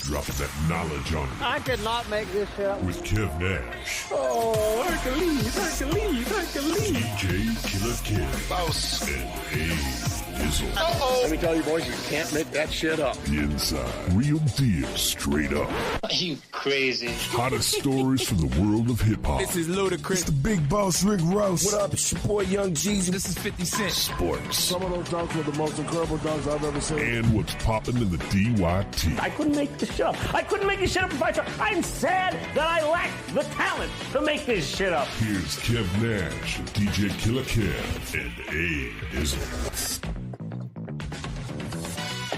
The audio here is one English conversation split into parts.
Dropping that knowledge on you. I could not make this shit up. With Kev Nash. Oh, Hercules. DJ Killer Kev. Boss. And Dizzle. Uh-oh. Let me tell you, boys, you can't make that shit up. The Inside. Real deal, straight up. Are you crazy? Hottest stories from the world of hip-hop. This is Ludacris. It's the big boss, Rick Ross. What up? It's your boy, Young Jeezy. This is 50 Cent. Sports. Some of those dunks were the most incredible dunks I've ever seen. And what's popping in the DYT. I couldn't make this shit up. I couldn't make this shit up if I tried. I'm sad that I lack the talent to make this shit up. Here's Kev Nash, DJ Killer Kev, and A Dizzle.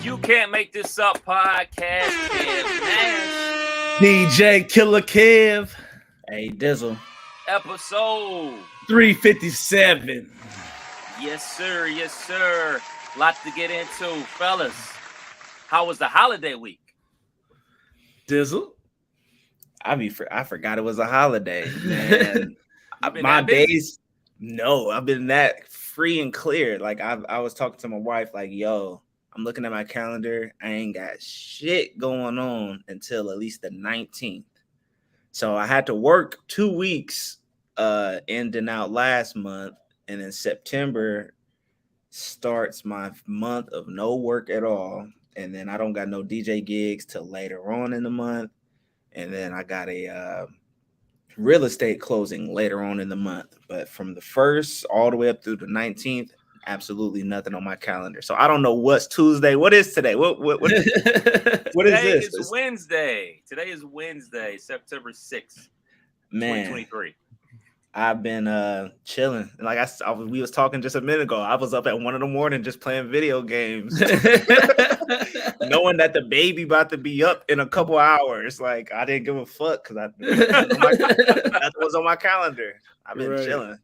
You Can't Make This Up podcast. Kev Nash. DJ Killer Kev. Hey, Dizzle. Episode 357. Yes, sir. Yes, sir. Lot to get into, fellas. How was the holiday week? Dizzle. I forgot it was a holiday, man. I've been My that busy. days. No, I've been that free and clear. Like I was talking to my wife, like, yo, I'm looking at my calendar. I ain't got shit going on until at least the 19th. So I had to work 2 weeks ending out last month. And then September starts my month of no work at all. And then I don't got no DJ gigs till later on in the month. And then I got a real estate closing later on in the month. But from the 1st all the way up through the 19th, absolutely nothing on my calendar. So I don't know what's Tuesday. What is today? What what is Today this? is Wednesday. Today is Wednesday, September 6th, Man, 2023. I've been chilling. Like we was talking just a minute ago. I was up at 1 a.m. just playing video games, knowing that the baby about to be up in a couple hours. Like I didn't give a fuck because that was on my calendar. I've been chilling.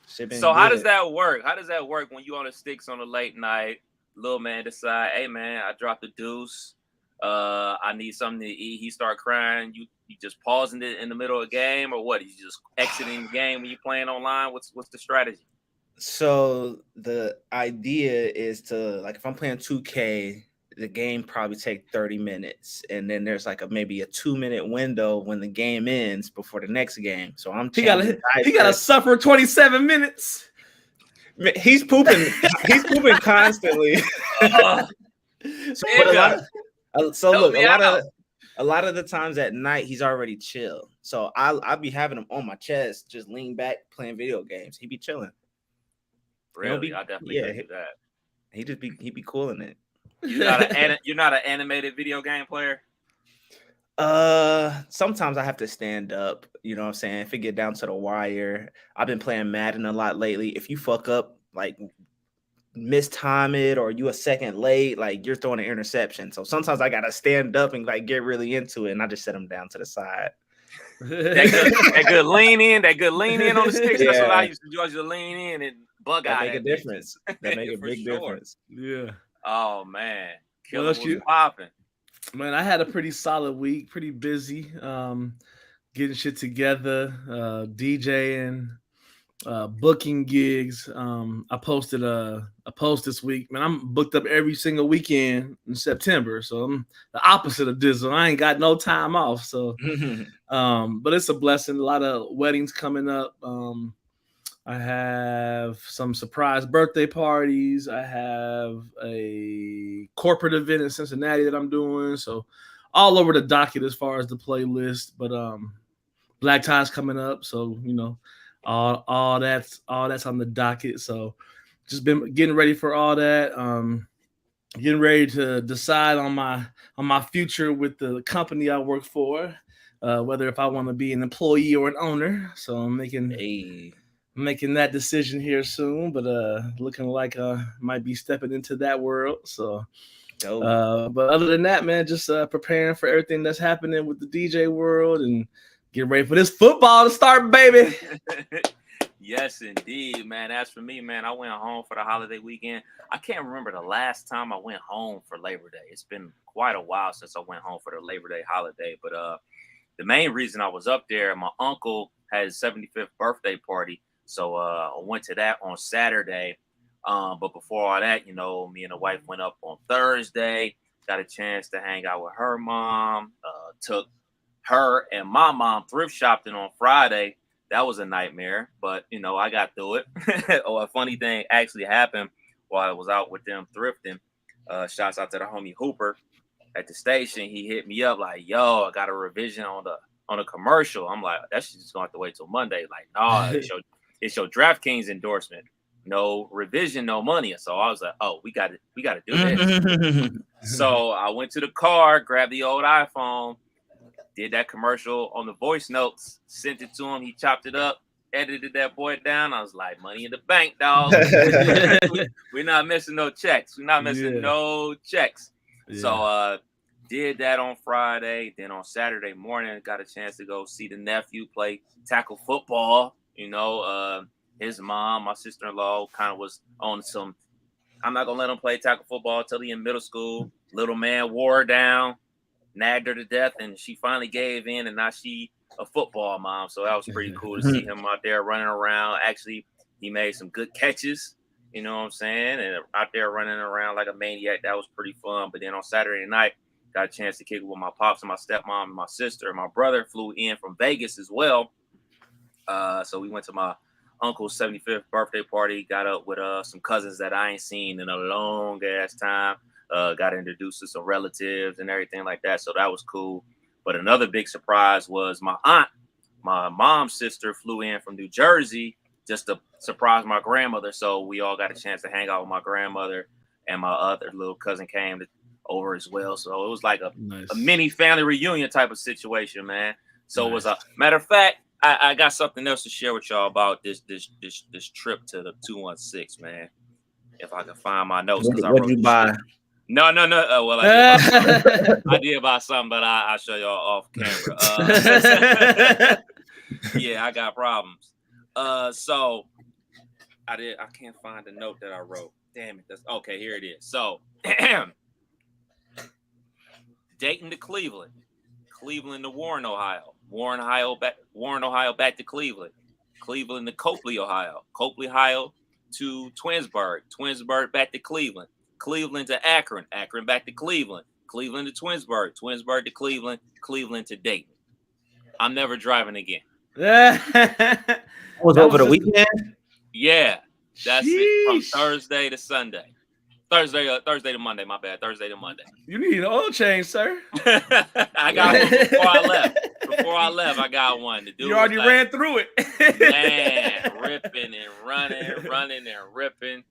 So how does that work? How does that work when you on the sticks on a late night? Little man decide, hey man, I dropped the deuce. I need something to eat. He start crying. You just pausing it in the middle of the game, or what? You just exiting the game when you playing online? What's the strategy? So the idea is to, like, if I'm playing 2K, the game probably take 30 minutes, and then there's like maybe a 2-minute window when the game ends before the next game. So He gotta suffer 27 minutes. He's pooping. He's pooping constantly. A lot of the times at night he's already chill. So I'll be having him on my chest, just lean back playing video games. He be chilling. Really, I definitely do that. He be cool in it. You're not an animated video game player. Sometimes I have to stand up. You know what I'm saying? If it get down to the wire, I've been playing Madden a lot lately. If you fuck up, like mistime it, or you a second late, like you're throwing an interception. So sometimes I gotta stand up and like get really into it, and I just set them down to the side. that good lean in on the sticks. Yeah. That's what I used to do. I used to lean in and bug out. Make a difference. That make a big difference. Yeah. Oh man, Killer was popping. Man, I had a pretty solid week, pretty busy, getting shit together, DJing, booking gigs. I posted a post this week. Man, I'm booked up every single weekend in September, so I'm the opposite of Dizzle. I ain't got no time off, so but it's a blessing. A lot of weddings coming up. I have some surprise birthday parties. I have a corporate event in Cincinnati that I'm doing. So all over the docket as far as the playlist. But Black Tie's coming up. So, you know, all that's on the docket. So just been getting ready for all that. Getting ready to decide on my future with the company I work for, whether if I want to be an employee or an owner. So I'm making that decision here soon, but looking like might be stepping into that world. So but other than that, man, just preparing for everything that's happening with the DJ world and getting ready for this football to start, baby. Yes, indeed, man. As for me, man, I went home for the holiday weekend. I can't remember the last time I went home for Labor Day. It's been quite a while since I went home for the Labor Day holiday, but the main reason I was up there, my uncle had his 75th birthday party. So I went to that on Saturday. But before all that, you know, me and the wife went up on Thursday. Got a chance to hang out with her mom. Took her and my mom thrift shopping on Friday. That was a nightmare, but I got through it. A funny thing actually happened while I was out with them thrifting. Shouts out to the homie Hooper at the station. He hit me up like, "Yo, I got a revision on a commercial." I'm like, "That shit's just gonna have to wait till Monday." Like, nah, it's your DraftKings endorsement. No revision, no money. So I was like, "Oh, we got to do this." So I went to the car, grabbed the old iPhone, did that commercial on the voice notes, sent it to him. He chopped it up, edited that boy down. I was like, "Money in the bank, dog." We're not missing no checks. We're not missing no checks. Yeah. So did that on Friday. Then on Saturday morning, got a chance to go see the nephew play tackle football. His mom, my sister-in-law, kind of was on some, I'm not going to let him play tackle football until he in middle school. Little man wore her down, nagged her to death, and she finally gave in, and now she a football mom. So that was pretty cool to see him out there running around. Actually, he made some good catches, you know what I'm saying? And out there running around like a maniac. That was pretty fun. But then on Saturday night, got a chance to kick it with my pops and my stepmom and my sister. And my brother flew in from Vegas as well. So we went to my uncle's 75th birthday party, got up with some cousins that I ain't seen in a long ass time. Got introduced to some relatives and everything like that. So that was cool. But another big surprise was my aunt, my mom's sister, flew in from New Jersey just to surprise my grandmother. So we all got a chance to hang out with my grandmother, and my other little cousin came over as well. So it was like a mini family reunion type of situation, man. So it was a matter of fact, I got something else to share with y'all about this trip to the 216, man. If I can find my notes. What did you buy? No. Well, I did buy something, but I'll show y'all off camera. Yeah, I got problems. So I can't find the note that I wrote. Damn it. That's okay. Here it is. So Dayton to Cleveland, Cleveland to Warren, Ohio, Warren, Ohio back to Cleveland, Cleveland to Copley, Ohio, Copley, Ohio to Twinsburg, Twinsburg back to Cleveland, Cleveland to Akron, Akron back to Cleveland, Cleveland to Twinsburg, Twinsburg to Cleveland, Cleveland to Dayton. I'm never driving again. Was over the weekend? Yeah, that's it, from Thursday to Sunday. Thursday to Monday, my bad. Thursday to Monday. You need an oil change, sir. I got one before I left. Before I left, I got one. The dude you already ran through it. Man, ripping and running and ripping.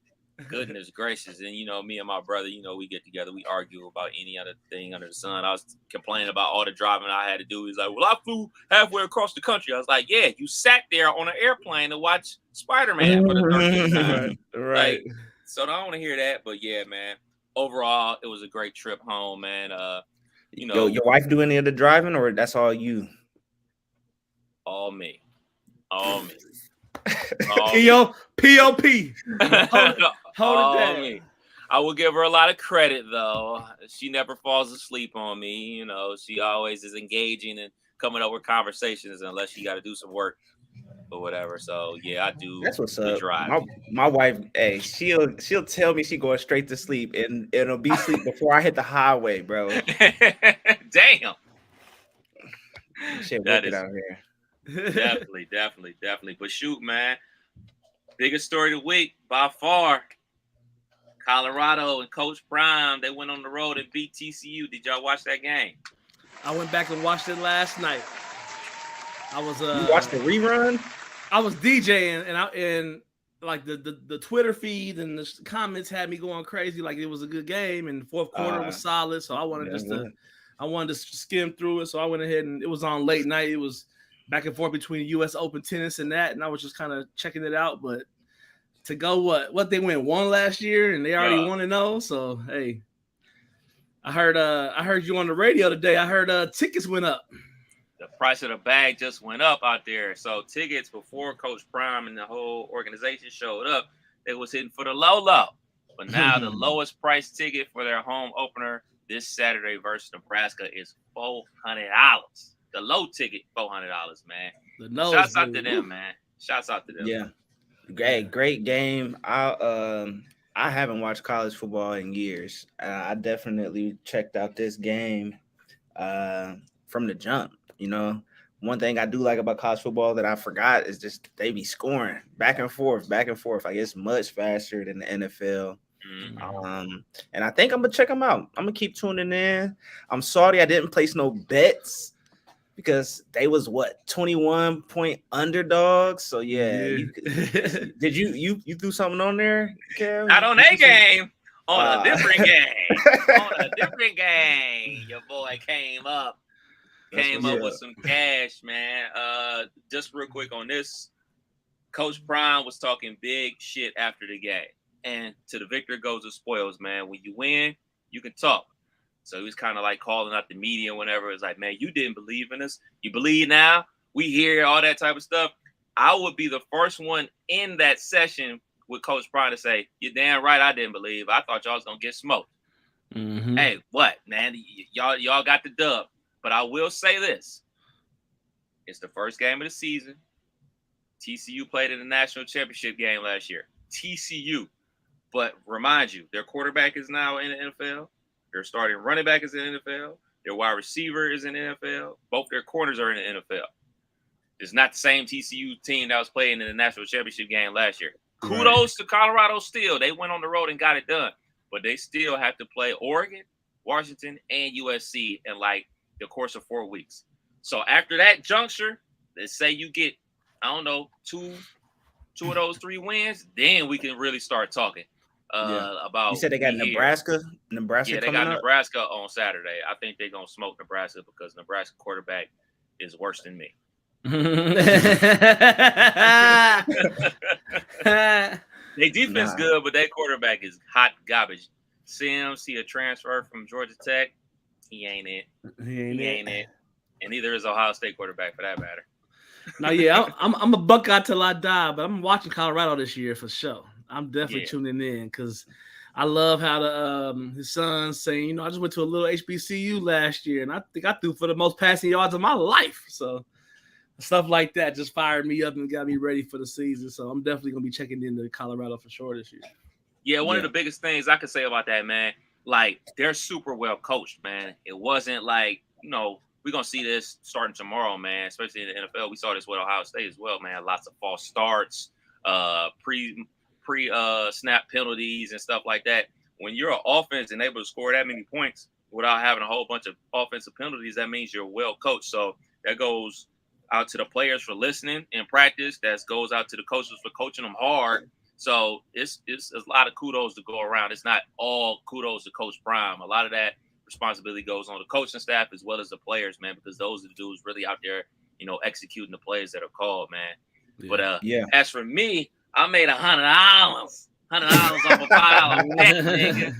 Goodness gracious. And, me and my brother, we get together. We argue about any other thing under the sun. I was complaining about all the driving I had to do. He's like, well, I flew halfway across the country. I was like, yeah, you sat there on an airplane to watch Spider-Man for the 13th time. Right. Like, so I don't want to hear that. But, yeah, man, overall, it was a great trip home, man. Your wife do any of the driving, or that's all you? All me. All me. P.O.P. Hold it down. Me. I will give her a lot of credit, though. She never falls asleep on me. She always is engaging and coming up with conversations unless she got to do some work or whatever. So, yeah, I do. That's what's up. Drive. My wife, hey, she'll tell me she going straight to sleep, and it'll be sleep before I hit the highway, bro. Damn. Shit, wicked out here. Definitely. But shoot, man, biggest story of the week by far. Colorado and Coach Prime, they went on the road and beat TCU. Did y'all watch that game? I went back and watched it last night. I was you watched the rerun? I was DJing and like the Twitter feed and the comments had me going crazy. Like it was a good game and the fourth quarter was solid. So I wanted to skim through it. So I went ahead and it was on late night. It was back and forth between U.S. Open tennis and that, and I was just kind of checking it out. But to go what they went 1 last year and they already 1-0. So hey, I heard you on the radio today. I heard tickets went up. The price of the bag just went up out there. So tickets before Coach Prime and the whole organization showed up, they was hitting for the low. But now the lowest price ticket for their home opener this Saturday versus Nebraska is $400. The low ticket, $400, man. Shouts out to them, man. Shouts out to them. Yeah. Great game. I I haven't watched college football in years. I definitely checked out this game from the jump. One thing I do like about college football that I forgot is just they be scoring back and forth. Like it's much faster than the NFL. And I think I'm gonna check them out. I'm gonna keep tuning in. I'm sorry I didn't place no bets because they was 21-point underdogs. So did you threw something on there, Kev? Not on that game. On a different game. Your boy came up with some cash, man. Just real quick on this. Coach Prime was talking big shit after the game. And to the victor goes the spoils, man. When you win, you can talk. So he was kind of like calling out the media whenever. It's like, man, you didn't believe in us. You believe now? We hear all that type of stuff. I would be the first one in that session with Coach Prime to say, you're damn right I didn't believe. I thought y'all was going to get smoked. Mm-hmm. Hey, what, man? Y'all got the dub. But I will say this. It's the first game of the season. TCU played in the national championship game last year. TCU. But remind you, their quarterback is now in the NFL. Their starting running back is in the NFL. Their wide receiver is in the NFL. Both their corners are in the NFL. It's not the same TCU team that was playing in the national championship game last year. Kudos to Colorado still. They went on the road and got it done. But they still have to play Oregon, Washington, and USC in like the course of 4 weeks. So after that juncture, let's say you get, I don't know, two of those 3 wins, then we can really start talking. About you said they got Nebraska. Yeah, they got Nebraska on Saturday. I think they're gonna smoke Nebraska because Nebraska quarterback is worse than me. They defense good, but their quarterback is hot garbage. Sims, he a transfer from Georgia Tech. He ain't it. He ain't it. And neither is Ohio State quarterback for that matter. Now, yeah, I'm a Buckeye till I die, but I'm watching Colorado this year for sure. I'm definitely tuning in because I love how his son's saying, I just went to a little HBCU last year, and I think I threw for the most passing yards of my life. So stuff like that just fired me up and got me ready for the season. So I'm definitely going to be checking into Colorado for sure this year. Yeah, one of the biggest things I could say about that, man, like they're super well coached, man. It wasn't like, we're going to see this starting tomorrow, man, especially in the NFL. We saw this with Ohio State as well, man. Lots of false starts, pre-snap penalties and stuff like that. When you're an offense and able to score that many points without having a whole bunch of offensive penalties, that means you're well coached. So that goes out to the players for listening in practice. That goes out to the coaches for coaching them hard. So it's a lot of kudos to go around. It's not all kudos to Coach Prime. A lot of that responsibility goes on the coaching staff as well as the players, man, because those are the dudes really out there, executing the plays that are called, man. Yeah. But as for me, I made $100 off a $5 bet, nigga.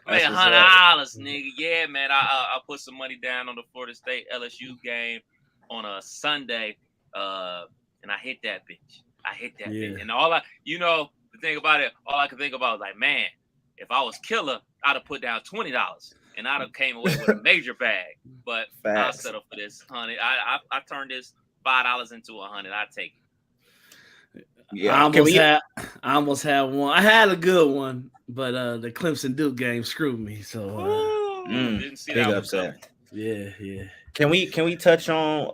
I made $100, nigga. Yeah, man. I put some money down on the Florida State LSU game on a Sunday, and I hit that bitch. Bitch. And the thing about it, all I could think about was like, man, if I was killer, I'd have put down $20 and I'd have came away with a major bag. But I'll settle for this $100. I turned this $5 into $100. I take it. Yeah, I almost had one. I had a good one, but the Clemson Duke game screwed me. So didn't see that upset. Yeah. Can we touch on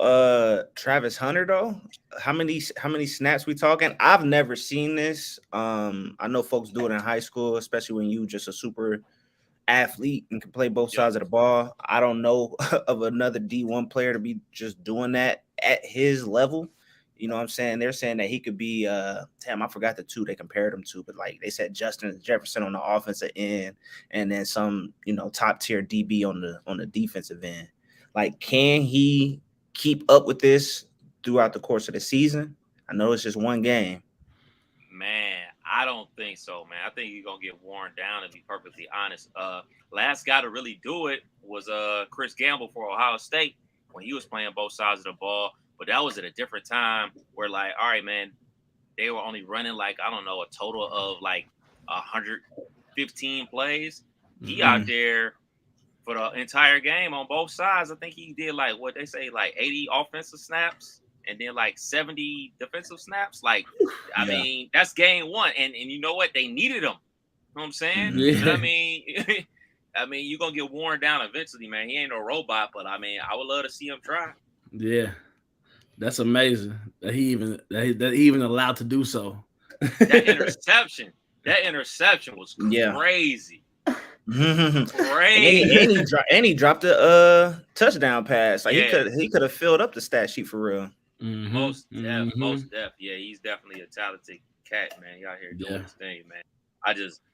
Travis Hunter though? How many snaps we talking? I've never seen this. I know folks do it in high school, especially when you just a super athlete and can play both sides of the ball. I don't know of another D1 player to be just doing that at his level. You know what I'm saying? They're saying that he could be I forgot the two they compared him to, but like they said Justin Jefferson on the offensive end and then some, top tier DB on the defensive end. Like, can he keep up with this throughout the course of the season? I know it's just one game. Man, I don't think so, man. I think he's gonna get worn down, to be perfectly honest. Last guy to really do it was Chris Gamble for Ohio State when he was playing both sides of the ball. But that was at a different time where, like, all right, man, they were only running, like, I don't know, a total of, like, 115 plays. He out there for the entire game on both sides. I think he did, like, what they say, like, 80 offensive snaps and then, like, 70 defensive snaps. Like, I mean, that's game one. And you know what? They needed him. know what I'm saying? Yeah. But I mean, you're gonna get worn down eventually, man. He ain't no robot, but I mean, I would love to see him try. Yeah, that's amazing that he even allowed to do so. That interception was crazy. Crazy. And he dropped a touchdown pass. Like Yeah. he could have filled up the stat sheet for real. Most def. Yeah, he's definitely a talented cat, man. Y'all here doing his thing, man.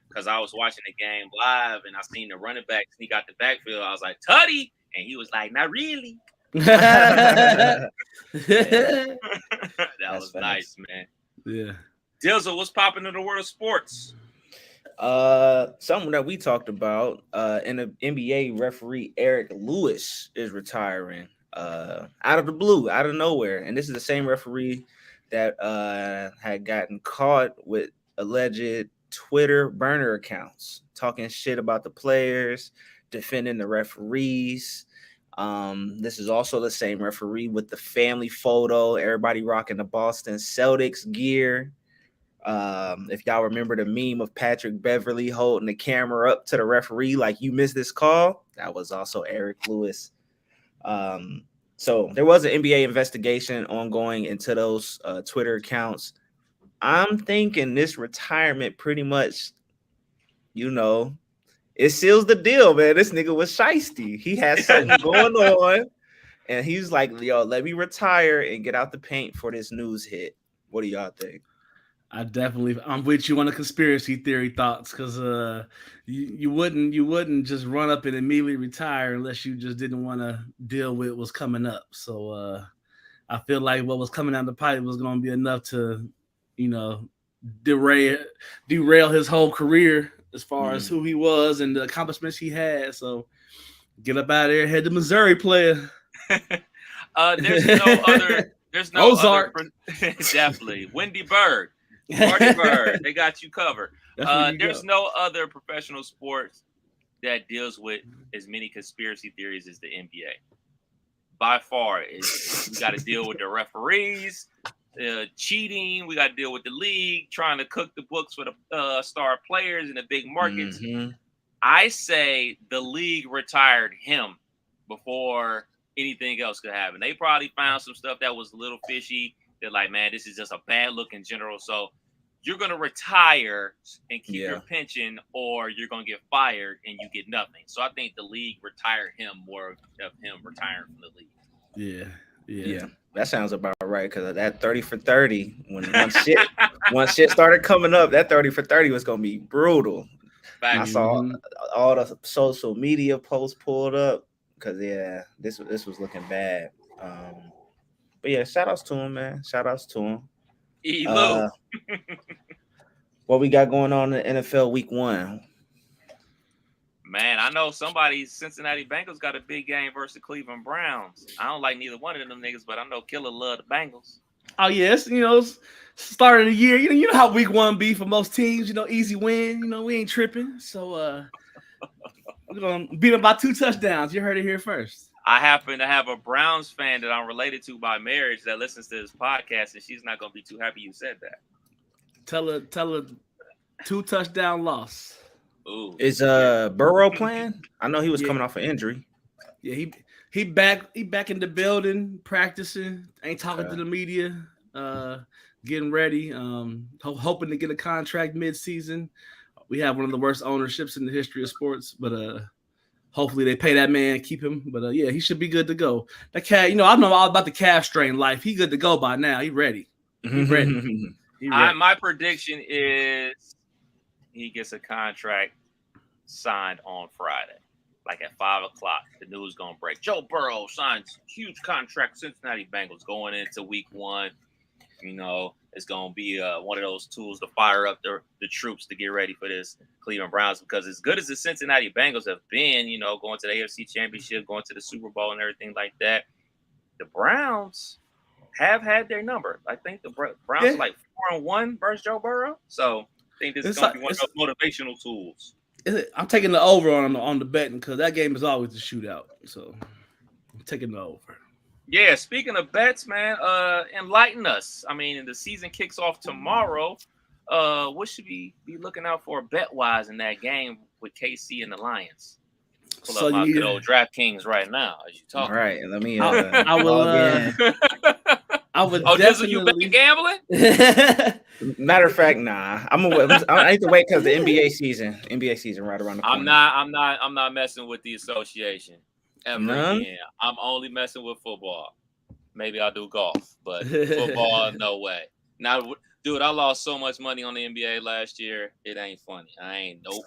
Because I was watching the game live and I seen the running back sneak out the backfield. I was like, Tutty, and he was like, not really. Yeah. That was nice, man. Yeah. Dilzo, what's popping in the world of sports? Something that we talked about, in the NBA, referee Eric Lewis is retiring out of the blue, out of nowhere. And this is the same referee that had gotten caught with alleged Twitter burner accounts, talking shit about the players, defending the referees. This is also the same referee with the family photo, everybody rocking the Boston Celtics gear. If y'all remember the meme of Patrick Beverly holding the camera up to the referee like you missed this call, that was also Eric Lewis. So there was an NBA investigation ongoing into those Twitter accounts. I'm thinking this retirement pretty much, it seals the deal, man. This nigga was shiesty. He had something going on, and he's like, yo, let me retire and get out the paint for this news hit. What do y'all think? I'm with you on the conspiracy theory thoughts, because you wouldn't just run up and immediately retire unless you just didn't want to deal with what's coming up. So I feel like what was coming down the pipe was going to be enough to, derail his whole career as far as who he was and the accomplishments he had. So get up out of there, head to Missouri, player. There's no Ozark. Definitely. Wendy Bird. Marty Bird, they got you covered. There's no other professional sports that deals with as many conspiracy theories as the NBA. By far, we got to deal with the referees, cheating. We got to deal with the league, trying to cook the books for the star players in the big markets. I say the league retired him before anything else could happen. They probably found some stuff that was a little fishy. They're like, man, this is just a bad look in general. So you're going to retire and keep your pension, or you're going to get fired and you get nothing. So I think the league retired him more of him retiring from the league. Yeah. That sounds about right, because that 30 for 30, once shit started coming up, that 30 for 30 was going to be brutal. I saw all the social media posts pulled up because, this was looking bad. But yeah, shout outs to him, man. Shout outs to him. What we got going on in the NFL week 1? Man, I know Cincinnati Bengals got a big game versus the Cleveland Browns. I don't like neither one of them niggas, but I know Killer love the Bengals. Oh yes, start of the year. You know how week 1 be for most teams. Easy win. We ain't tripping. So we're gonna beat them by 2 touchdowns. You heard it here first. I happen to have a Browns fan that I'm related to by marriage that listens to this podcast, and she's not gonna be too happy you said that. Tell her 2 touchdown loss. Ooh. Is Burrow playing? I know he was coming off an injury. Yeah, he back in the building, practicing, ain't talking to the media, getting ready, hoping to get a contract mid-season. We have one of the worst ownerships in the history of sports, but hopefully they pay that man, keep him. But he should be good to go. That cat, I know all about the calf strain life. He good to go by now. He ready. My prediction is he gets a contract signed on Friday, like at 5:00. The news gonna break. Joe Burrow signs huge contract. Cincinnati Bengals going into week 1. It's gonna be one of those tools to fire up the troops to get ready for this Cleveland Browns, because as good as the Cincinnati Bengals have been, going to the AFC Championship, going to the Super Bowl and everything like that, the Browns have had their number. I think the Browns are like 4-1 versus Joe Burrow. So I think this is going to be one of those motivational tools. I'm taking the over on the betting, because that game is always a shootout. So I'm taking the over. Yeah, speaking of bets, man, enlighten us. I mean, the season kicks off tomorrow. what should we be looking out for bet-wise in that game with KC and the Lions? Pull So up my you- good old DraftKings right now as you talk. All right, let me. I will. log in. I would Oh, Dizzle, you definitely. bet gambling? Matter of fact, nah. I need to wait because the NBA season right around the corner. I'm not messing with the association ever None? again. I'm only messing with football. Maybe I'll do golf, but football, no way. Now, dude, I lost so much money on the NBA last year. It ain't funny. Nope.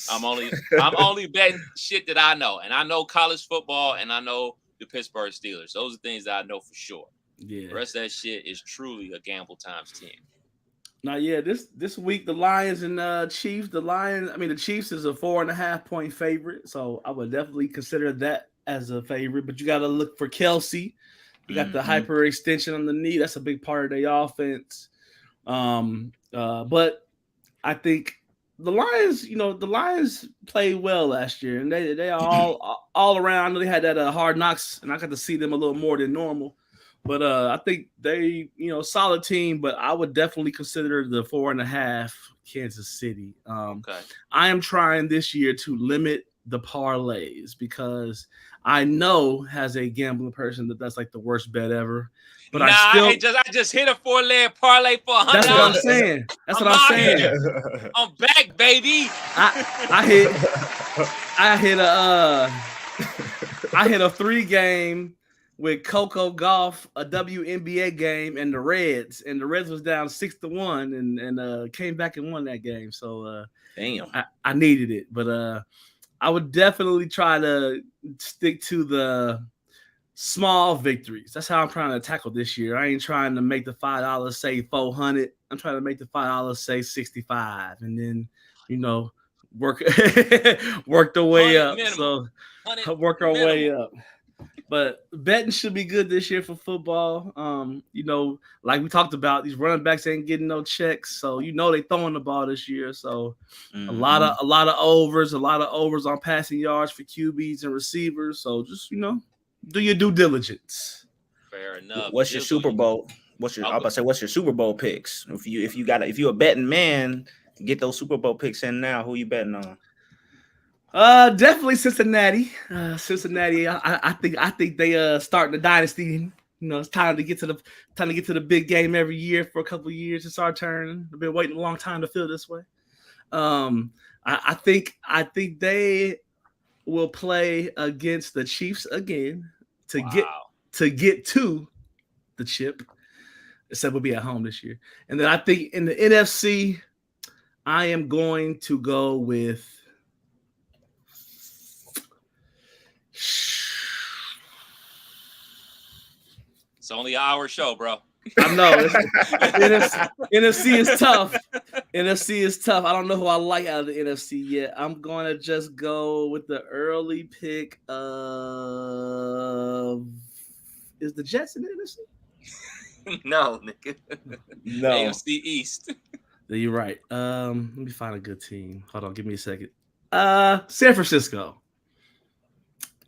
I'm only betting shit that I know, and I know college football, and I know the Pittsburgh Steelers. Those are things that I know for sure. Yeah. The rest of that shit is truly a gamble times 10. Now, yeah, this week the Lions and Chiefs. The Chiefs is a 4.5 point favorite, so I would definitely consider that as a favorite. But you got to look for Kelsey. You got the hyperextension on the knee. That's a big part of their offense. But I think the Lions played well last year, and they are all around. I know they had that Hard Knocks, and I got to see them a little more than normal. But I think they, solid team. But I would definitely consider the 4.5 Kansas City. Okay. I am trying this year to limit the parlays because I know as a gambling person that's like the worst bet ever. But I just hit a 4-leg parlay for $100. That's what I'm saying. That's what I'm saying. I'm back, baby. I hit a 3-game with Coco Golf, a WNBA game, and the Reds. And the Reds was down 6-1 and came back and won that game. So damn. I needed it. But I would definitely try to stick to the small victories. That's how I'm trying to tackle this year. I ain't trying to make the $5 say 400. I'm trying to make the $5 say 65, and then work the way up. Minimum. So work our way up. But betting should be good this year for football. Like we talked about, these running backs ain't getting no checks, so they throwing the ball this year. So a lot of overs on passing yards for QBs and receivers. So just do your due diligence. Fair enough. What's your Super Bowl? What's your Super Bowl picks? If you're a betting man, get those Super Bowl picks in now. Who you betting on? Definitely Cincinnati. Cincinnati. I think they starting the dynasty. It's time to get to the big game every year for a couple of years. It's our turn. I've been waiting a long time to feel this way. I think they will play against the Chiefs again to get to the chip. Except we'll be at home this year. And then I think in the NFC, I am going to go with It's only an hour show, bro. I know. NFC is tough. NFC is tough. I don't know who I like out of the NFC yet. I'm going to just go with the early pick of... Is the Jets in the NFC? No, nigga. No. AFC East. You're right. Let me find a good team. Hold on. Give me a second. San Francisco.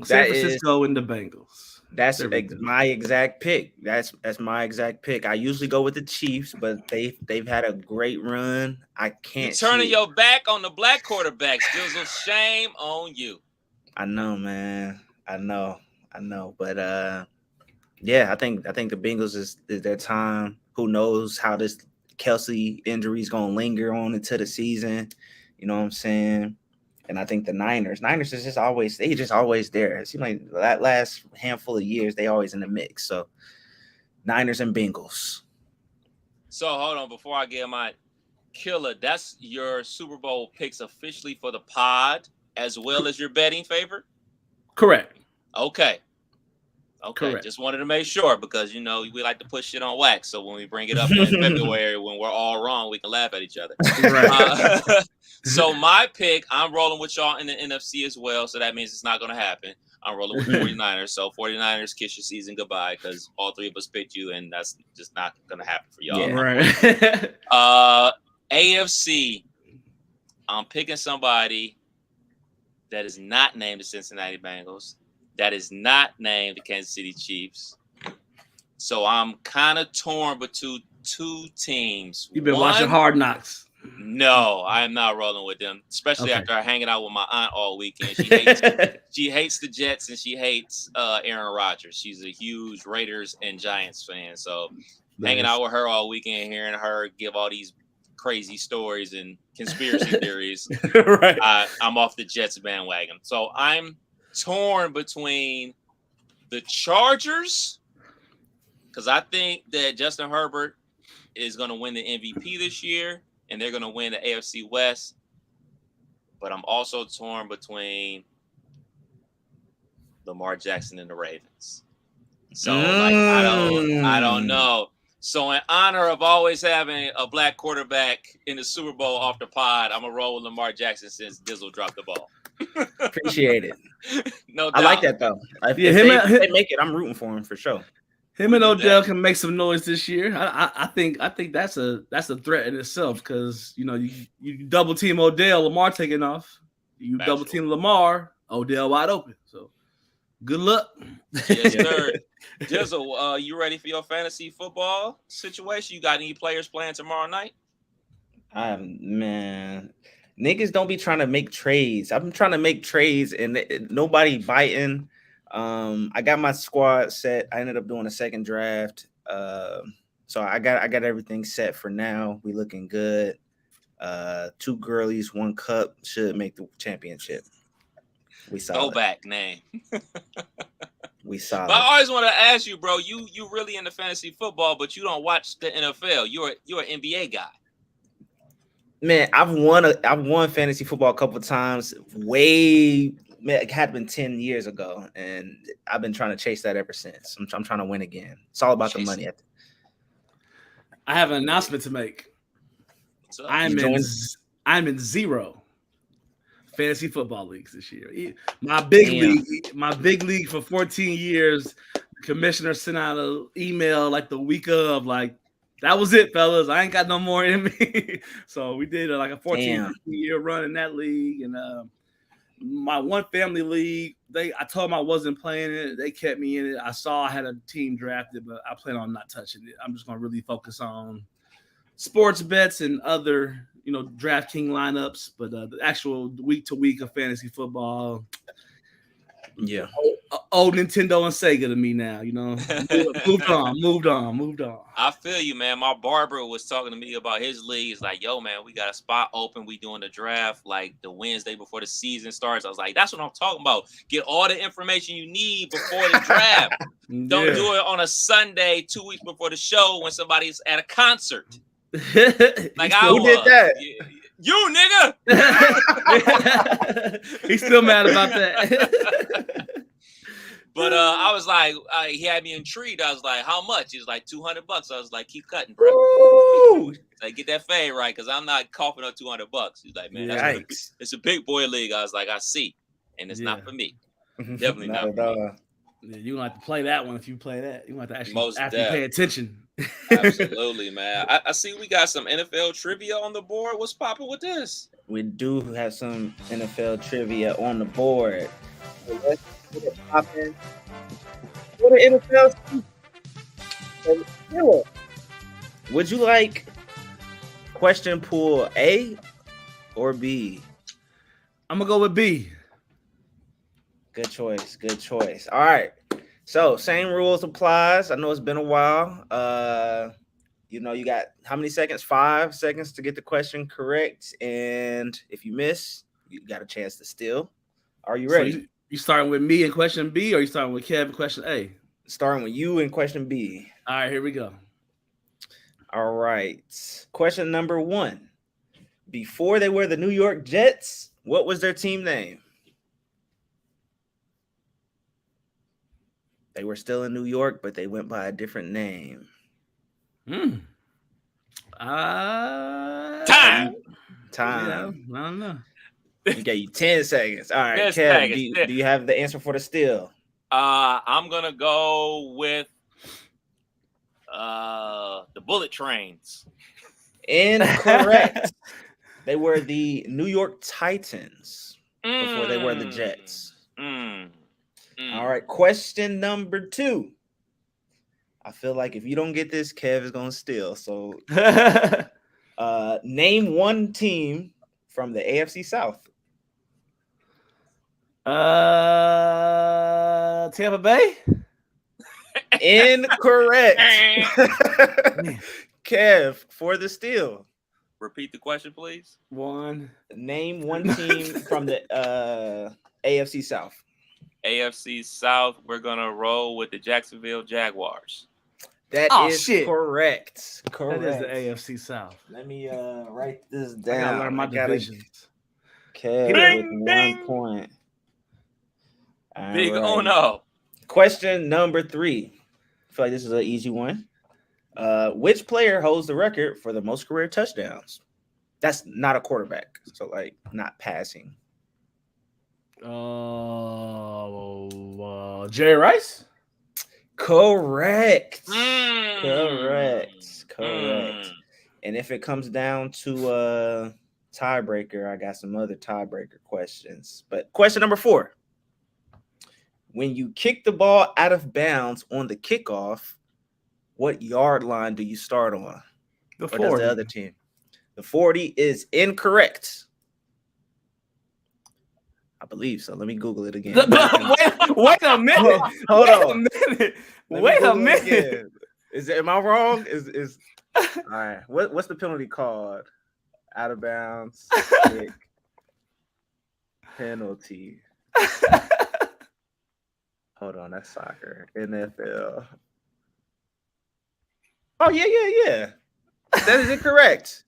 San Francisco and the Bengals. That's my exact pick. That's my exact pick. I usually go with the Chiefs, but they've had a great run. I can't. You turning your back on the black quarterback. Still, shame on you. I know, man. I know. But yeah, I think the Bengals is their time. Who knows how this Kelsey injury is gonna linger on into the season? You know what I'm saying? And I think the Niners is just always there. It seems like that last handful of years, they always in the mix. So Niners and Bengals. So hold on, before I get my killer, that's your Super Bowl picks officially for the pod as well as your betting favorite? Correct. Okay. Correct. Just wanted to make sure because we like to put shit on wax. So when we bring it up in February, when we're all wrong, we can laugh at each other. Right. So my pick, I'm rolling with y'all in the NFC as well. So that means it's not going to happen. I'm rolling with 49ers. So 49ers, kiss your season goodbye because all three of us picked you, and that's just not going to happen for y'all. Yeah. Right. AFC, I'm picking somebody that is not named the Cincinnati Bengals. That is not named the Kansas City Chiefs. So I'm kind of torn between two teams. You've been watching Hard Knocks. No, I am not rolling with them, especially Okay. after hanging out with my aunt all weekend. She hates the Jets and she hates Aaron Rodgers. She's a huge Raiders and Giants fan. So hanging out with her all weekend, hearing her give all these crazy stories and conspiracy theories, Right. I'm off the Jets bandwagon. So I'm torn between the Chargers, because I think that Justin Herbert is going to win the MVP this year, and they're going to win the AFC West. But I'm also torn between Lamar Jackson and the Ravens. So like I don't know. So in honor of always having a black quarterback in the Super Bowl off the pod, I'm gonna roll with Lamar Jackson since Dizzle dropped the ball. Appreciate it. No doubt. I like that though. If they make it, I'm rooting for him for sure. Him and Odell can make some noise this year. I think that's a threat in itself, because you double team Odell, Lamar taking off. You double team Lamar, Odell wide open. So good luck. Yes, sir. Dizzle, you ready for your fantasy football situation? You got any players playing tomorrow night? Man, niggas don't be trying to make trades. I'm trying to make trades and nobody biting. I got my squad set. I ended up doing a second draft. So I got everything set for now. We looking good. 2 girlies, 1 cup should make the championship. We saw Go back, name. We saw. But I always want to ask you, bro. You really into fantasy football, but you don't watch the NFL. You're an NBA guy. Man, I've won fantasy football a couple of times. It had been 10 years ago, and I've been trying to chase that ever since. I'm trying to win again. It's all about the money. I have an announcement to make. I'm in 0 fantasy football leagues this year. My big league for 14 years. The commissioner sent out an email like the week of, like, that was it, fellas. I ain't got no more in me. So we did like a 14-year run in that league, and my one family league, I told them I wasn't playing it. They kept me in it. I saw I had a team drafted, but I plan on not touching it. I'm just going to really focus on sports bets and other, DraftKings lineups. But the actual week to week of fantasy football, yeah, old Nintendo and Sega to me now. Moved on. I feel you, man. My barber was talking to me about his league. He's like, yo, man, we got a spot open. We doing the draft like the Wednesday before the season starts. I was like, that's what I'm talking about. Get all the information you need before the draft. Don't do it on a Sunday 2 weeks before the show when somebody's at a concert. Like who did that? You, nigga. He's still mad about that. But I was like, he had me intrigued. I was like, how much? He was like, $200. I was like, keep cutting, bro. Like, get that fade right, because I'm not coughing up $200. He's like, man, it's a big boy league. I was like, I see, and it's not for me. Definitely not for me. Yeah, you're gonna have to play that one if you play that. You're gonna have to actually pay attention. Absolutely, man. I see we got some NFL trivia on the board. What's popping with this? We do have some NFL trivia on the board. So let's get it popping. What the NFL? Would you like question pool A or B? I'm gonna go with B. Good choice. All right. So same rules applies. I know it's been a while. You got how many seconds? 5 seconds to get the question correct. And if you miss, you got a chance to steal. Are you ready? So you starting with me in question B, or you starting with Kev in question A? Starting with you in question B. All right, here we go. All right. Question number 1. Before they were the New York Jets, what was their team name? They were still in New York, but they went by a different name. Time. Time. Yeah, I don't know. We gave you 10 seconds. All right, 10 Kev, seconds. Do you have the answer for the steal? I'm gonna go with the Bullet Trains. Incorrect. They were the New York Titans before they were the Jets. All right, question number 2. I feel like if you don't get this, Kev is gonna steal. So name one team from the AFC South. Tampa Bay. Incorrect. Kev for the steal. Repeat the question, please. Name one team from the AFC South. AFC South, we're gonna roll with the Jacksonville Jaguars. That is correct. Correct. That is the AFC South. Let me write this I down. gotta learn my divisions. Kev Ding, with ding. 1 point. All Big right. oh no. Question number 3. I feel like this is an easy one. Which player holds the record for the most career touchdowns? That's not a quarterback, so like not passing. Jerry Rice. Correct. Mm. Correct. And if it comes down to tiebreaker, I got some other tiebreaker questions. But question number 4. When you kick the ball out of bounds on the kickoff, what yard line do you start on? The Or does 40. the other team? The 40 is incorrect. I believe so. Let me Google it again. wait a minute. Hold Wait on. a minute. Let me Wait a Google it minute. again. Am I wrong? Is all right. What's the penalty called? Out of bounds. Kick. Penalty. Hold on, that's soccer. NFL. Oh, yeah. That is incorrect.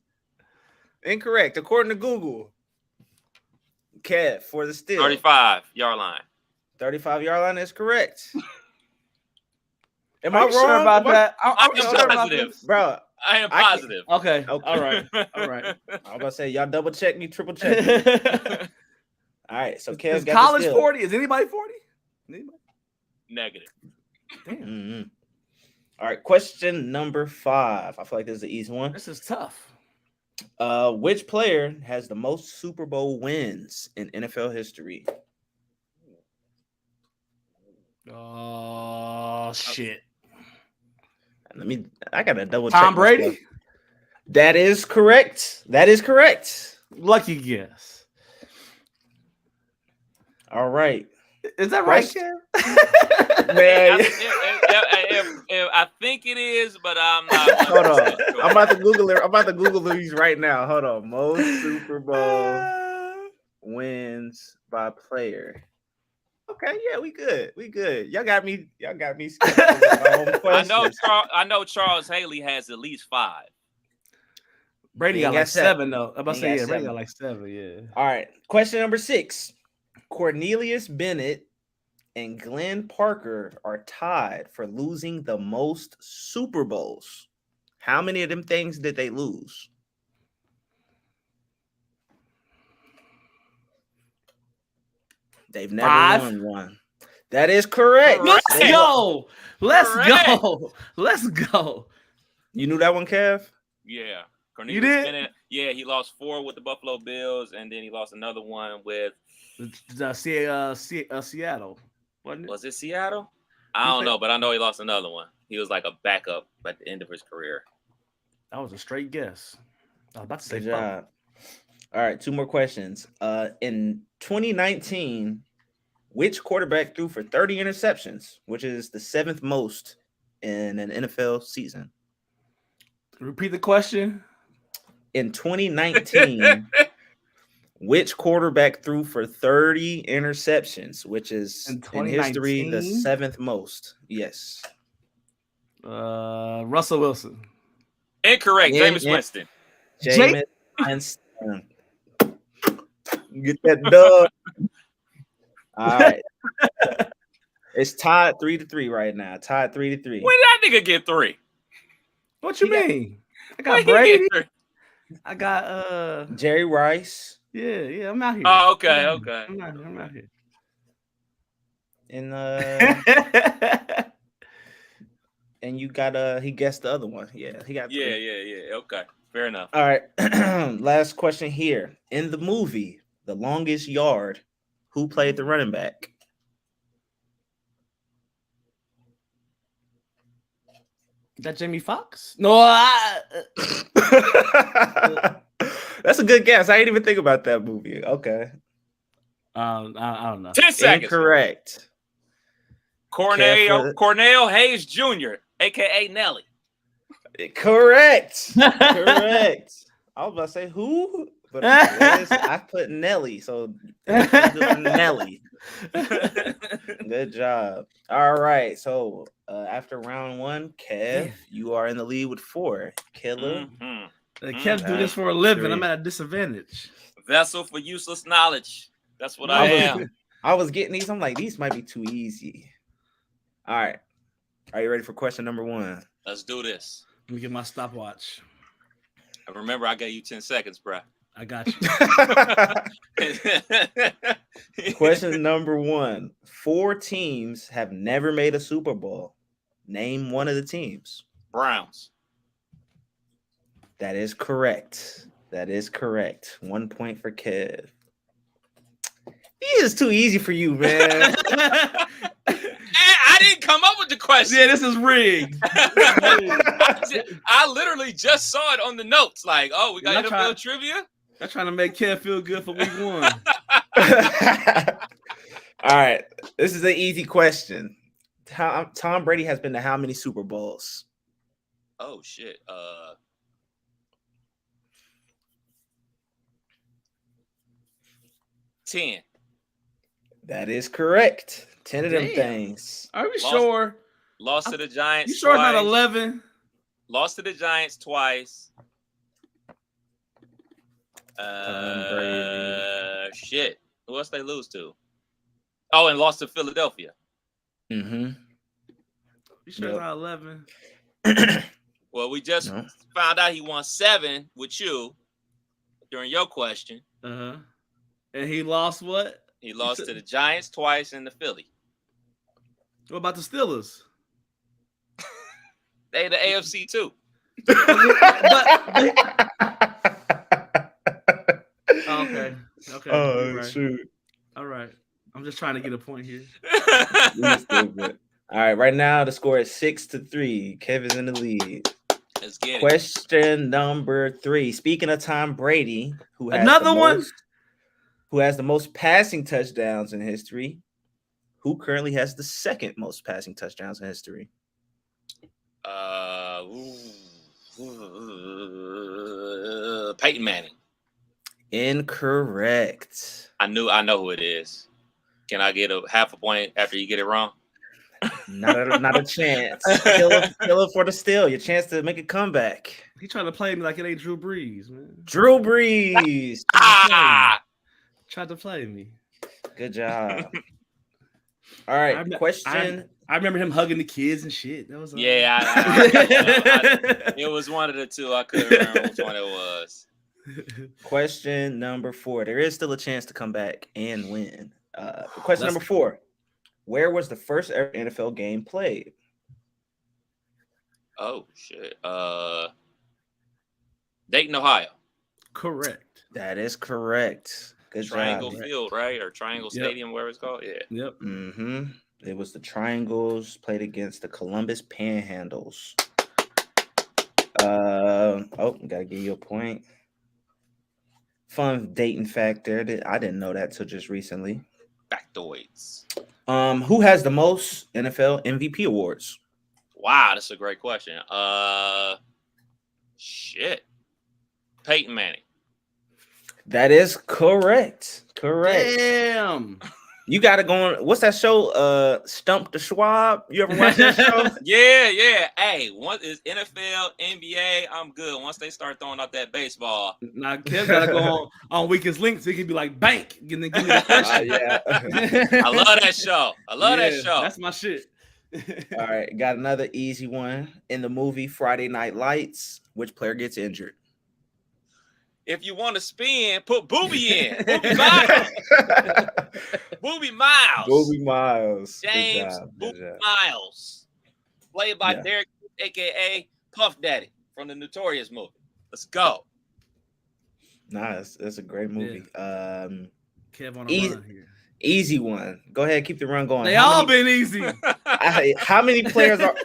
Incorrect. According to Google. Kev for the steal. 35-yard line. 35-yard line is correct. Am Are I you sure wrong about that? I'm you sure about positive. this? Bro, I am I can't- positive. Okay. Okay. All right. All right. I was gonna say y'all double check me, triple check me. All right, so Kev Is got college the steal. 40? Is anybody 40? Anybody? Negative. Mhm. All right, question number 5. I feel like this is an easy one. This is tough. Which player has the most Super Bowl wins in NFL history? Oh shit. I gotta double check. Tom Brady? myself. That is correct. Lucky guess. All right. Is that right, Question- Kev? Man, If I think it is, but I'm not. hold on. 100% sure. I'm about to Google it. I'm about to Google these right now. Hold on. Most Super Bowl wins by player. Okay, yeah, we good. Y'all got me skeptical with my own questions. I know Charles Haley has at least 5. Brady He got ain't like got seven. 7 though. I'm about to He say got yeah, Brady 7. got like 7, yeah. All right. Question number 6. Cornelius Bennett and Glenn Parker are tied for losing the most Super Bowls. How many of them things did they lose? They've never 5. won one. That is correct. Correct. Let's go. Correct. Let's go. You knew that one, Kev? Yeah. Cornelius did? Bennett, yeah, he lost 4 with the Buffalo Bills, and then he lost another one with, Seattle. Wasn't it? was it Seattle? I don't know, but I know he lost another one. He was like a backup at the end of his career. That was a straight guess. I was about to say Good 5. job. All right, 2 more questions. In 2019, which quarterback threw for 30 interceptions, which is the 7th most in an NFL season? Repeat the question. In 2019, which quarterback threw for 30 interceptions, which is In in history the 2019? 7th most? Yes. Russell Wilson. Incorrect. Yeah, Jameis yeah. Winston. Jameis Winston. Get that dub. All right. It's tied 3-3 right now. Tied 3-3. When did that nigga get 3? What you He got- mean? I When got did he Brady. get 3? I got Jerry Rice yeah, I'm out here. Oh, okay, okay. I'm out here. and and you got he guessed the other one. Yeah, he got 3. Yeah. Okay, fair enough. All right. Last question here. In the movie The Longest Yard, who played the running back? That Jamie Foxx? No, That's a good guess. I didn't even think about that movie. Okay. I don't know. 10 seconds. Incorrect. Cornell Hayes Jr., aka Nelly. Correct. Correct. I was about to say who, but I put Nelly. So Nelly. Good job. All right. So after round one, Kev, you are in the lead with 4. Killer. Kev do this for a living. I'm at a disadvantage. Vessel for useless knowledge. That's what I am. I was getting these. I'm like, these might be too easy. All right. Are you ready for question number 1? Let's do this. Let me get my stopwatch. And remember, I gave you 10 seconds, bro. I got you. Question number 1. 4 teams have never made a Super Bowl. Name one of the teams. Browns. That is correct. 1 point for Kev. This is too easy for you, man. I didn't come up with the question. Yeah, this is rigged. I literally just saw it on the notes. Like, oh, we got NFL trivia. I'm trying to make Kev feel good for week 1. All right. This is an easy question. Tom Brady has been to how many Super Bowls? Oh, shit. 10. That is correct. 10 of them things. Are we sure? Lost to the Giants. You sure twice. it's not 11? Lost to the Giants twice. Shit. Who else they lose to? Oh, and lost to Philadelphia. Mm-hmm. You sure it's not 11? Well, we just found out he won 7 with you during your question. Uh-huh. And he lost what? He lost to the Giants twice and the Philly. What about the Steelers? They the AFC too. Okay. Oh, right. shoot. All right. I'm just trying to get a point here. All right. Right now, the score is 6-3. Kevin's in the lead. Let's get it. Question number 3. Speaking of Tom Brady, who has the most passing touchdowns in history, who currently has the second most passing touchdowns in history? Peyton Manning. Incorrect. I know who it is. Can I get a half a point after you get it wrong? Not a chance. Kill it for the steal. Your chance to make a comeback. He trying to play me like it ain't Drew Brees, man. Drew Brees. Tried to play me. Good job. All right. Question. I remember him hugging the kids and shit. That was it was one of the two. I couldn't remember which one it was. Question number 4. There is still a chance to come back and win. Question number 4. Where was the first ever NFL game played? Oh, shit. Dayton, Ohio. Correct. That is correct. Good Triangle job. Field, right? Or Triangle Stadium, wherever it's called. Yeah. Yep. Mm-hmm. It was the Triangles, played against the Columbus Panhandles. Gotta give you a point. Fun Dayton fact there. I didn't know that till just recently. Factoids. Who has the most NFL MVP awards? Wow, that's a great question. Shit. Peyton Manning. That is correct. Damn. You got to go on. What's that show? Stump the Schwab. You ever watch that show? Yeah. Hey, once is NFL, NBA, I'm good. Once they start throwing out that baseball. Now, Kev got to go on Weakest Link so he can be like, bank. Give me the question. Yeah. I love that show. That show. That's my shit. All right. Got another easy one. In the movie Friday Night Lights, which player gets injured? If you want to spin, put Booby in. Booby Miles. Booby Miles. Booby Miles. James Booby Miles. Played by Derek, a.k.a. Puff Daddy from the Notorious movie. Let's go. Nice. That's a great movie. Yeah. Kev on the run here. Easy one. Go ahead. Keep the run going. They all been easy. How many players are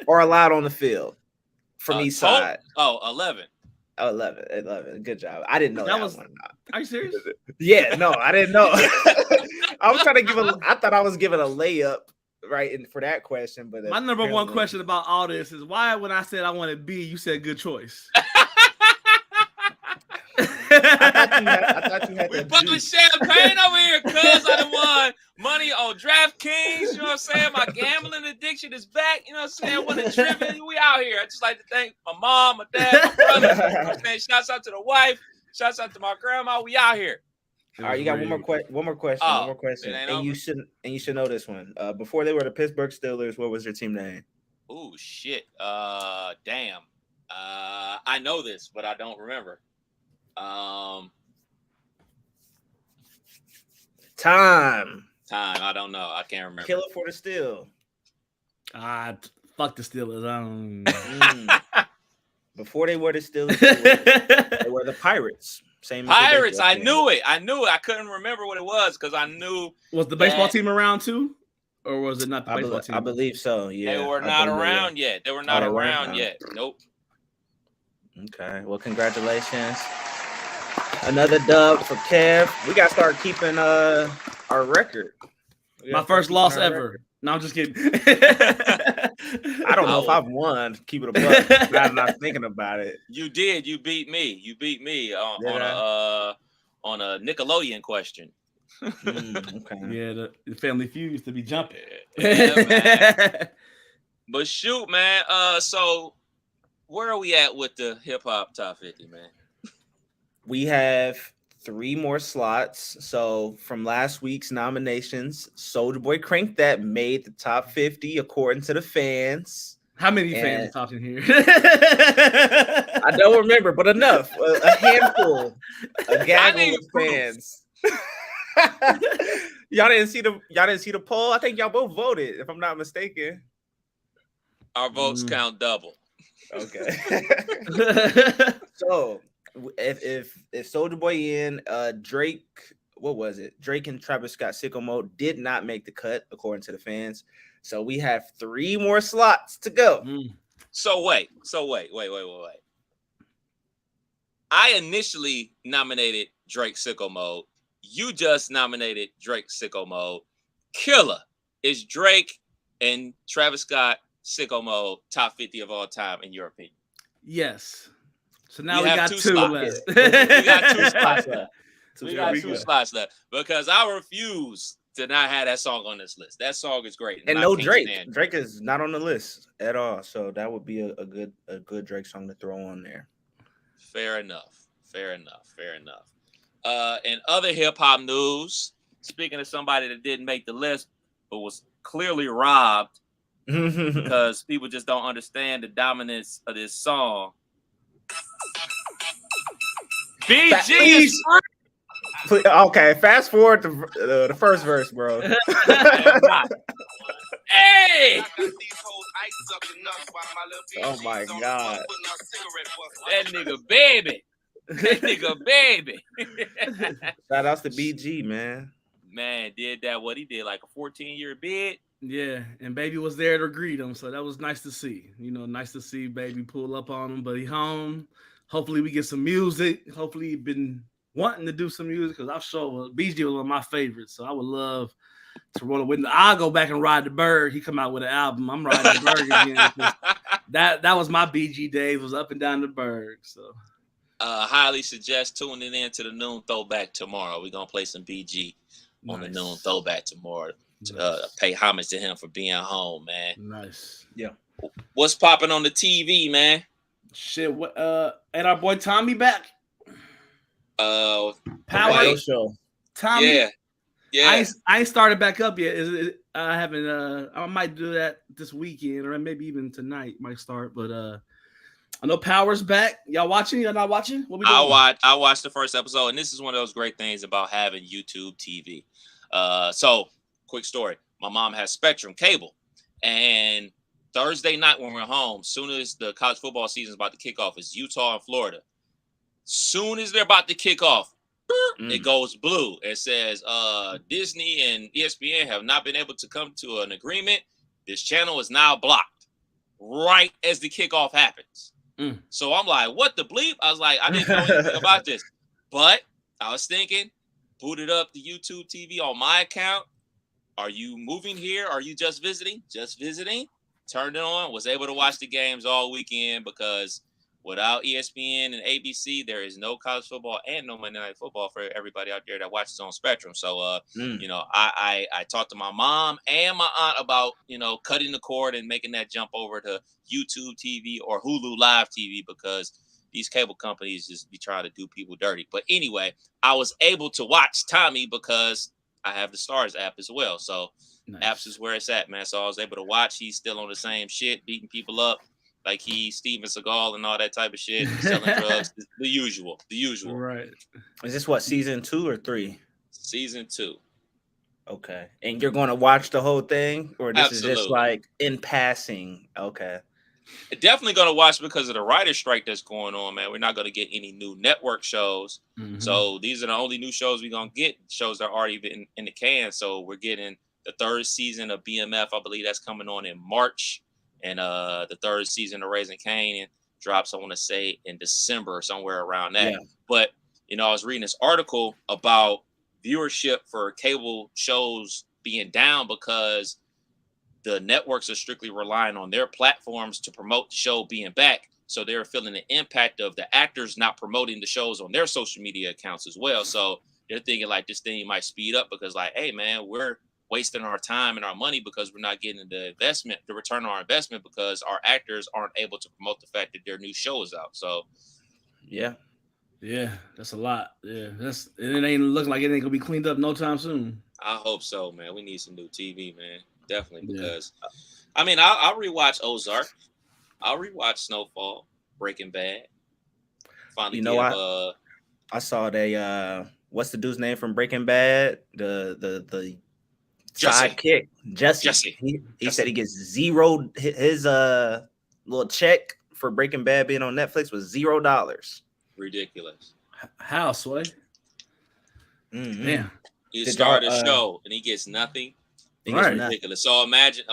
or allowed on the field from each side? 11. Oh, 11. Good job. I didn't know that one. Are you serious? Yeah, no, I didn't know. I was trying to I thought I was giving a layup right for that question, but my number one question about all this is why when I said I wanted B, you said good choice. I thought you had We popping champagne over here, cuz I done won money on DraftKings. You know what I'm saying? My gambling addiction is back. You know what I'm saying? I want to trip. We out here. I just like to thank my mom, my dad, my brother. You know what I'm saying? Shouts out to the wife. Shouts out to my grandma. We out here. All right, you got one more question. And you should know this one. Before they were the Pittsburgh Steelers, what was their team name? Oh shit. Damn. I know this, but I don't remember. Time. I don't know. I can't remember. Kill it for the Steel. Fuck the Steelers. I don't. Before they were the Steelers, they were the Pirates. Same Pirates. I knew it. I couldn't remember what it was because I knew. Was the baseball team around too, or was it not the baseball team? I believe so. Yeah, they were not around yet. They were not around yet. Nope. Okay. Well, congratulations. Another dub for Kev. We got to start keeping our record. My first loss ever. No, I'm just kidding. I don't know if I've won. Keep it a buck. I'm not thinking about it. You did. You beat me. You beat me on a Nickelodeon question. Okay. Yeah, the Family Feud used to be jumping. Yeah, man. But shoot, man. So where are we at with the hip hop top 50, man? We have 3 more slots. So from last week's nominations, Soulja Boy Crank That made the top 50 according to the fans. How many fans are talking here? I don't remember, but enough. A handful. A gaggle of fans. Y'all didn't see the poll? I think y'all both voted, if I'm not mistaken. Our votes count double. Okay. So if Soulja Boy in Drake, what was it? Drake and Travis Scott Sicko Mode did not make the cut according to the fans. So we have 3 more slots to go. So wait. I initially nominated Drake Sicko Mode. You just nominated Drake Sicko Mode. Killer. Is Drake and Travis Scott Sicko Mode top 50 of all time in your opinion? Yes. So now we got 2 left. We got 2 spots left. We got 2 slots left because I refuse to not have that song on this list. That song is great, and no Drake. Drake is not on the list at all, so that would be a good Drake song to throw on there. Fair enough. And other hip hop news. Speaking of somebody that didn't make the list but was clearly robbed because people just don't understand the dominance of this song. BG is free. Okay, fast forward to the first verse, bro. Hey! Oh my God. That nigga baby. Shout outs to BG, man. Man, did that what he did, like a 14-year bid. Yeah, and Baby was there to greet him, so that was nice to see. Nice to see Baby pull up on him, but he home. Hopefully we get some music. Hopefully he's been wanting to do some music because I'm sure BG was one of my favorites, so I would love to roll it with him. I'll go back and ride the bird. He come out with an album. I'm riding the bird again. That was my BG days, was up and down the bird. So highly suggest tuning in to the noon throwback tomorrow. We're gonna play some BG on the noon throwback tomorrow. Pay homage to him for being home, man. Nice. Yeah. What's popping on the TV, man? Shit. What? And our boy Tommy back. Power Show. Tommy. Yeah. I ain't started back up yet. I haven't. I might do that this weekend or maybe even tonight. Might start, but I know Power's back. Y'all watching? Y'all not watching? What we doing? I watched the first episode, and this is one of those great things about having YouTube TV. So quick story. My mom has Spectrum cable, and Thursday night when we're home, soon as the college football season is about to kick off, it's Utah and Florida. Soon as they're about to kick off, it goes blue. It says Disney and ESPN have not been able to come to an agreement. This channel is now blocked. right as the kickoff happens. So I'm like, what the bleep? I was like, I didn't know anything about this. But I was thinking, booted up the YouTube TV on my account. Are you moving here? Are you just visiting? Just visiting. Turned it on. Was able to watch the games all weekend because without ESPN and ABC, there is no college football and no Monday Night Football for everybody out there that watches on Spectrum. So, you know, I talked to my mom and my aunt about, you know, cutting the cord and making that jump over to YouTube TV or Hulu Live TV because these cable companies just be trying to do people dirty. But anyway, I was able to watch Tommy because I have the Stars app as well. So apps is where it's at, man. So I was able to watch. He's still on the same shit, beating people up. Like he's Steven Seagal and all that type of shit, selling drugs, the usual. Right. Is this what, season 2 or 3? Season 2. Okay. And you're going to watch the whole thing, or this Absolutely. is just like in passing? Okay. Definitely going to watch because of the writer's strike that's going on, man. We're not going to get any new network shows. So these are the only new shows we're going to get, shows that are already been in the can. So we're getting the 3rd season of BMF. I believe that's coming on in March. And the 3rd season of Raising Kanan drops, I want to say, in December or somewhere around that. Yeah. But, you know, I was reading this article about viewership for cable shows being down because the networks are strictly relying on their platforms to promote the show being back. So they're feeling the impact of the actors not promoting the shows on their social media accounts as well. So they're thinking like this thing might speed up because like, hey, man, we're wasting our time and our money because we're not getting the return on our investment because our actors aren't able to promote the fact that their new show is out. So, yeah, that's a lot. Yeah, it ain't looking like it ain't gonna be cleaned up no time soon. I hope so, man. We need some new TV, man. Definitely, because I mean, I'll rewatch Ozark, I'll rewatch Snowfall, Breaking Bad. Finally, you know, I saw what's the dude's name from Breaking Bad? The sidekick, Jesse. He said he gets zero. His little check for Breaking Bad being on Netflix was $0. Ridiculous. How, Sway? Yeah. He started a show and he gets nothing. It's ridiculous. So imagine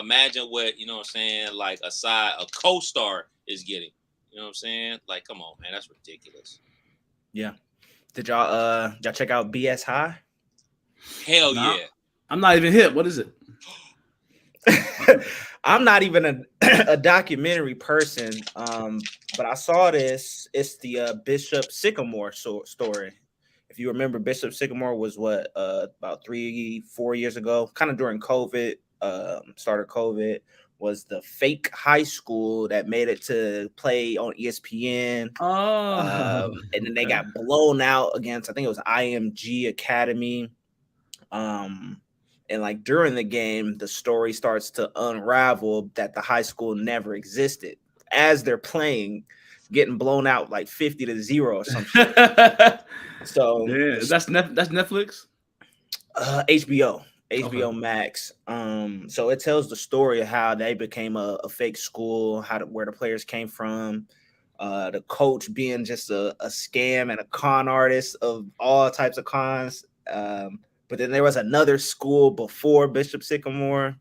what, you know what I'm saying, like a co-star is getting. You know what I'm saying? Like, come on, man, that's ridiculous. Yeah. Did y'all check out BS High? Hell yeah. I'm not even hip. What is it? I'm not even a documentary person, but I saw this. It's the Bishop Sycamore story. If you remember, Bishop Sycamore was about 3-4 years ago, kind of during COVID, started COVID, was the fake high school that made it to play on ESPN. And then they got blown out against, I think it was IMG Academy. And like during the game, the story starts to unravel that the high school never existed as they're playing, getting blown out like 50-0 or something. So yeah, that's Netflix, HBO Max. So it tells the story of how they became a fake school, where the players came from, the coach being just a scam and a con artist of all types of cons. But then there was another school before Bishop Sycamore.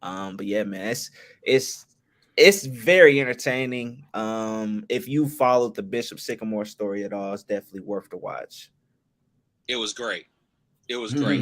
But yeah, man, it's very entertaining. If you followed the Bishop Sycamore story at all, it's definitely worth the watch. It was great. It was great.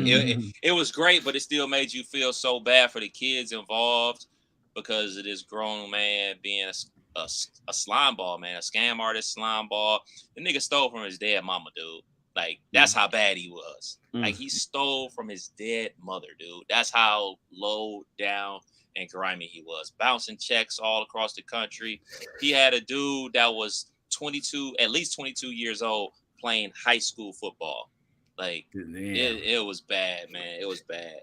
It was great, but it still made you feel so bad for the kids involved because of this grown man being a slime ball, man, a scam artist, slime ball. The nigga stole from his dead mama, dude. Like, that's how bad he was. Like, he stole from his dead mother, dude. That's how low down and grimy he was. Bouncing checks all across the country. He had a dude that was at least 22 years old, playing high school football. Like, it was bad, man. It was bad.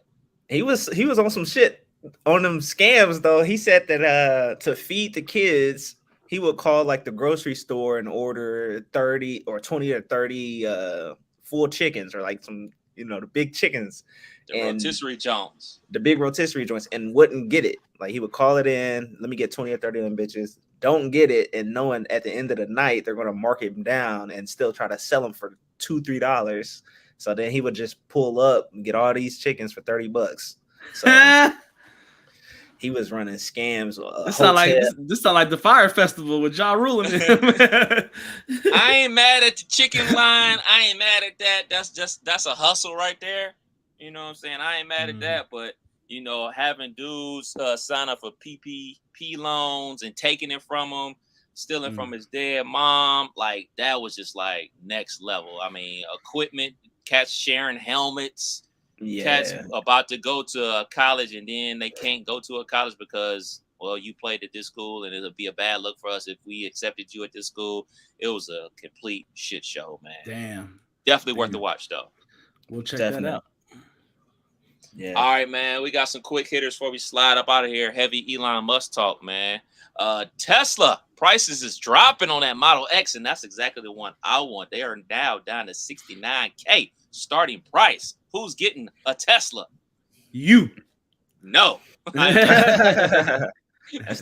He was on some shit on them scams, though. He said that to feed the kids, he would call like the grocery store and order 30 or 20 or 30 full chickens, or like some, the big chickens. The rotisserie joints. The big rotisserie joints, and wouldn't get it. Like, he would call it in, let me get 20 or 30 of them bitches. Don't get it, and knowing at the end of the night they're going to mark him down and still try to sell them for $2-3. So then he would just pull up and get all these chickens for $30. So He was running scams. This sound like the Fire Festival with Ja Rule in it. I ain't mad at the chicken line. I ain't mad at that. That's a hustle right there. You know what I'm saying? I ain't mad at that, but you know, having dudes sign up for PPP loans and taking it from them, stealing from his dead mom, like that was just like next level. I mean, equipment, cats sharing helmets. Cats about to go to a college and then they can't go to a college because, well, you played at this school and it'll be a bad look for us if we accepted you at this school. It was a complete shit show, man. Damn. Definitely worth the watch, though. We'll check that out. Yeah. All right, man. We got some quick hitters before we slide up out of here. Heavy Elon Musk talk, man. Tesla prices is dropping on that Model X, and that's exactly the one I want. They are now down to $69K starting price. Who's getting a Tesla? You. No. That's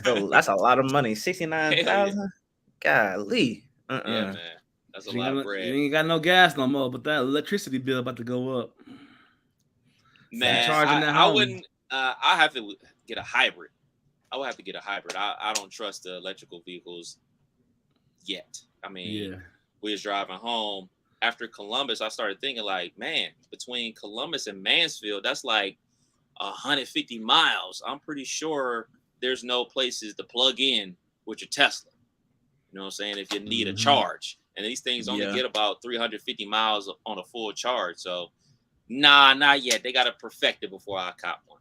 a lot of money. 69,000. Golly. Yeah, man. That's a lot of bread. You ain't got no gas no more, but that electricity bill about to go up. Man, I wouldn't. I have to get a hybrid. I would have to get a hybrid. I don't trust the electrical vehicles yet. I mean, we was driving home after Columbus. I started thinking like, man, between Columbus and Mansfield, that's like 150 miles. I'm pretty sure there's no places to plug in with your Tesla. You know what I'm saying? If you need a charge, and these things only get about 350 miles on a full charge. So, nah, not yet. They got to perfect it before I cop one.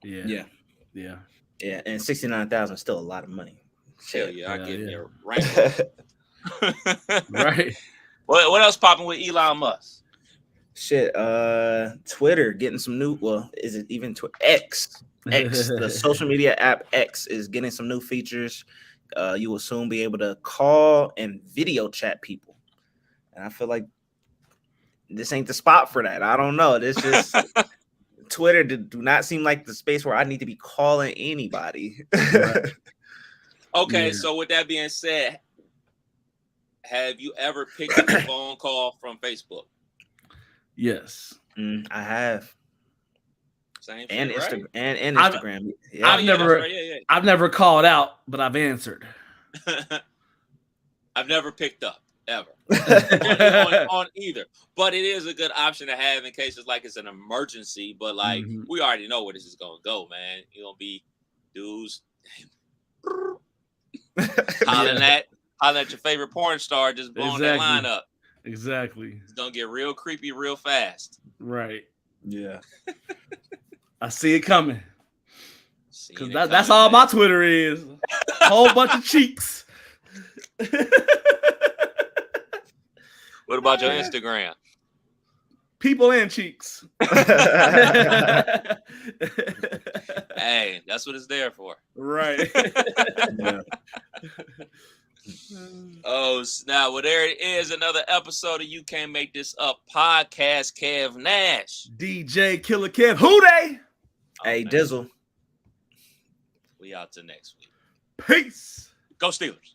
Yeah. And 69,000 is still a lot of money. Hell yeah, I get there right. Right. What else popping with Elon Musk? Shit, Twitter getting some new. Well, is it even Twitter? X, the social media app X is getting some new features. You will soon be able to call and video chat people, and I feel like this ain't the spot for that. I don't know. This just Twitter do not seem like the space where I need to be calling anybody. Okay, so with that being said, have you ever picked up a phone call from Facebook? Yes, I have. Same and shit, Instagram, right? and Instagram. I've never called out, but I've answered. I've never picked up ever on either, but it is a good option to have in case it's an emergency. But like we already know where this is gonna go, man. You're gonna be dudes hollering at your favorite porn star, just blowing that line up. Exactly. It's gonna get real creepy real fast. Right. Yeah. I see it coming. Because that's all my Twitter is. A whole bunch of cheeks. What about your Instagram? People and cheeks. Hey, that's what it's there for. Right. Oh, snap. Well, there it is. Another episode of You Can't Make This Up podcast. Kev Nash. DJ Killer Kev. Who they? Hey, Dizzle. We out to next week. Peace. Go Steelers.